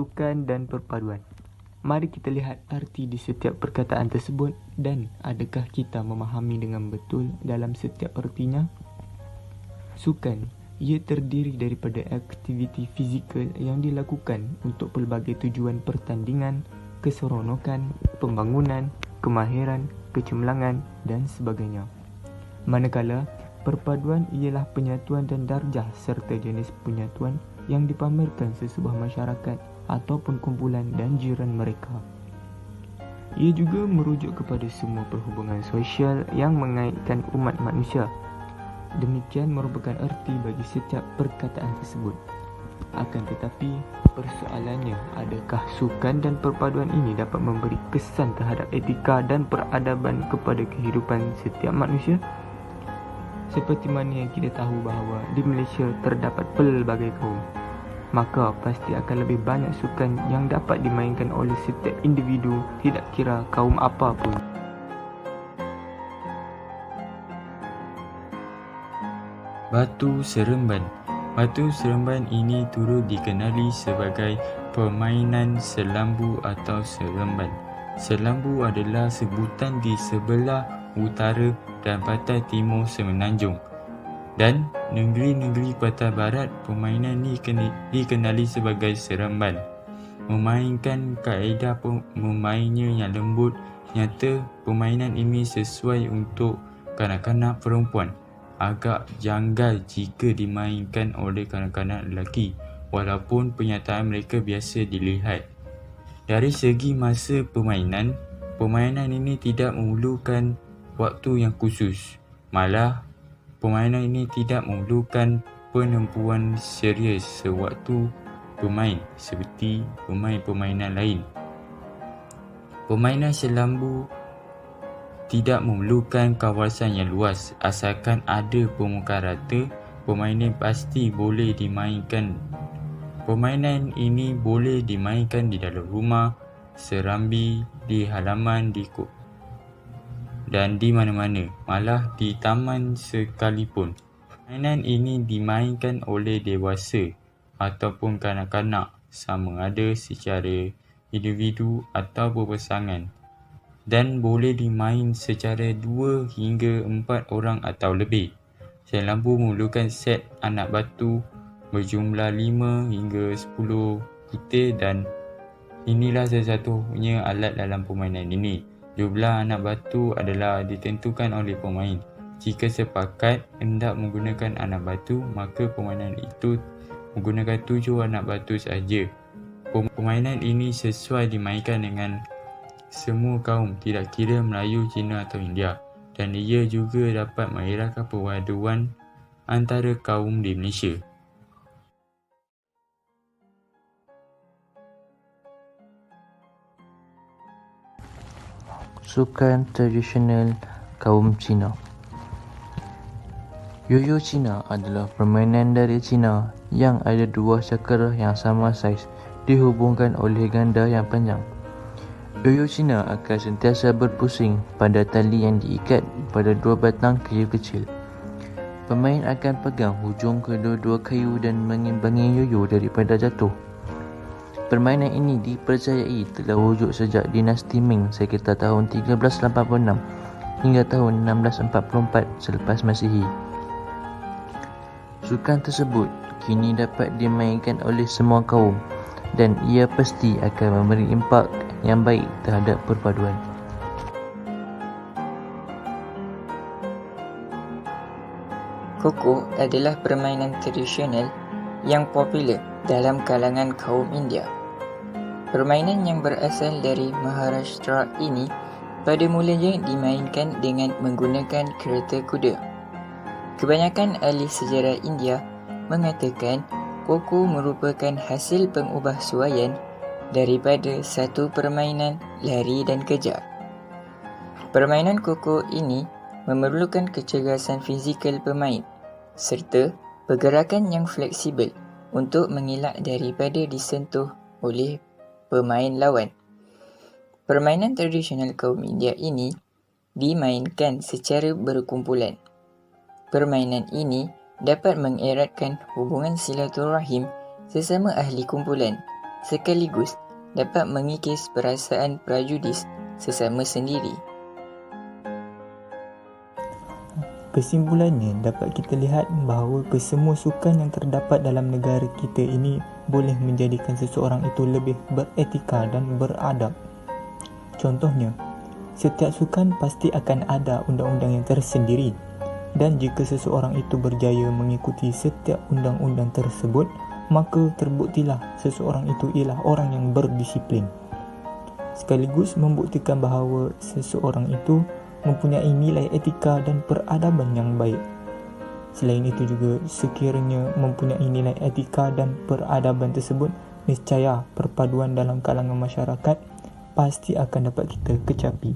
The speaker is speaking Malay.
sukan dan perpaduan. Mari kita lihat arti di setiap perkataan tersebut dan adakah kita memahami dengan betul dalam setiap artinya. Sukan, ia terdiri daripada aktiviti fizikal yang dilakukan untuk pelbagai tujuan pertandingan, keseronokan, pembangunan, kemahiran, kecemerlangan dan sebagainya. Manakala, perpaduan ialah penyatuan dan darjah serta jenis penyatuan yang dipamerkan sesebuah masyarakat ataupun kumpulan dan jiran mereka. Ia juga merujuk kepada semua perhubungan sosial yang mengaitkan umat manusia. Demikian merupakan erti bagi setiap perkataan tersebut. Akan tetapi, persoalannya, adakah sukan dan perpaduan ini dapat memberi kesan terhadap etika dan peradaban kepada kehidupan setiap manusia? Seperti mana yang kita tahu bahawa di Malaysia terdapat pelbagai kaum, maka pasti akan lebih banyak sukan yang dapat dimainkan oleh setiap individu, tidak kira kaum apa pun. Batu Seremban. Batu Seremban ini turut dikenali sebagai permainan selambu atau seremban. Selambu adalah sebutan di sebelah utara dan pantai timur semenanjung. Dan negeri-negeri pantai barat, permainan ini dikenali sebagai seremban. Memainkan kaedah memainnya yang lembut, nyata permainan ini sesuai untuk kanak-kanak perempuan. Agak janggal jika dimainkan oleh kanak-kanak lelaki, walaupun penyataan mereka biasa dilihat. Dari segi masa permainan ini tidak memerlukan waktu yang khusus. Malah, permainan ini tidak memerlukan penempuan serius sewaktu bermain seperti permainan lain. Permainan selambu tidak memerlukan kawasan yang luas. Asalkan ada permukaan rata, permainan pasti boleh dimainkan. Permainan ini boleh dimainkan di dalam rumah, serambi, di halaman, dan di mana-mana, malah di taman sekalipun. Permainan ini dimainkan oleh dewasa ataupun kanak-kanak, sama ada secara individu atau berpasangan, dan boleh dimain secara 2 hingga 4 orang atau lebih. Selambu memerlukan set anak batu berjumlah 5 hingga 10 butir dan inilah satu-satunya alat dalam permainan ini. Jumlah anak batu adalah ditentukan oleh pemain. Jika sepakat hendak menggunakan anak batu, maka permainan itu menggunakan 7 anak batu sahaja. Permainan ini sesuai dimainkan dengan semua kaum, tidak kira Melayu, Cina atau India, dan ia juga dapat mengeratkan perpaduan antara kaum di Malaysia. Sukan tradisional kaum Cina. Yoyo Cina adalah permainan dari Cina yang ada 2 cakera yang sama saiz dihubungkan oleh ganda yang panjang. Yoyo Cina akan sentiasa berpusing pada tali yang diikat pada 2 batang kayu kecil. Pemain akan pegang hujung kedua-dua kayu dan mengimbangi yoyo daripada jatuh. Permainan ini dipercayai telah wujud sejak dinasti Ming sekitar tahun 1386 hingga tahun 1644 selepas Masihi. Sukan tersebut kini dapat dimainkan oleh semua kaum dan ia pasti akan memberi impak yang baik terhadap perpaduan. Koko adalah permainan tradisional yang popular dalam kalangan kaum India. Permainan yang berasal dari Maharashtra ini pada mulanya dimainkan dengan menggunakan kereta kuda. Kebanyakan ahli sejarah India mengatakan Koko merupakan hasil pengubahsuaian daripada satu permainan lari dan kejar. Permainan Koko ini memerlukan kecergasan fizikal pemain serta pergerakan yang fleksibel untuk mengelak daripada disentuh oleh pemain lawan. Permainan tradisional kaum India ini dimainkan secara berkumpulan. Permainan ini dapat mengeratkan hubungan silaturahim sesama ahli kumpulan sekaligus dapat mengikis perasaan prejudis sesama sendiri. Kesimpulannya, dapat kita lihat bahawa kesemua sukan yang terdapat dalam negara kita ini boleh menjadikan seseorang itu lebih beretika dan beradab. Contohnya, setiap sukan pasti akan ada undang-undang yang tersendiri, dan jika seseorang itu berjaya mengikuti setiap undang-undang tersebut, maka terbuktilah seseorang itu ialah orang yang berdisiplin. Sekaligus membuktikan bahawa seseorang itu mempunyai nilai etika dan peradaban yang baik. Selain itu juga, sekiranya mempunyai nilai etika dan peradaban tersebut, niscaya perpaduan dalam kalangan masyarakat pasti akan dapat kita kecapi.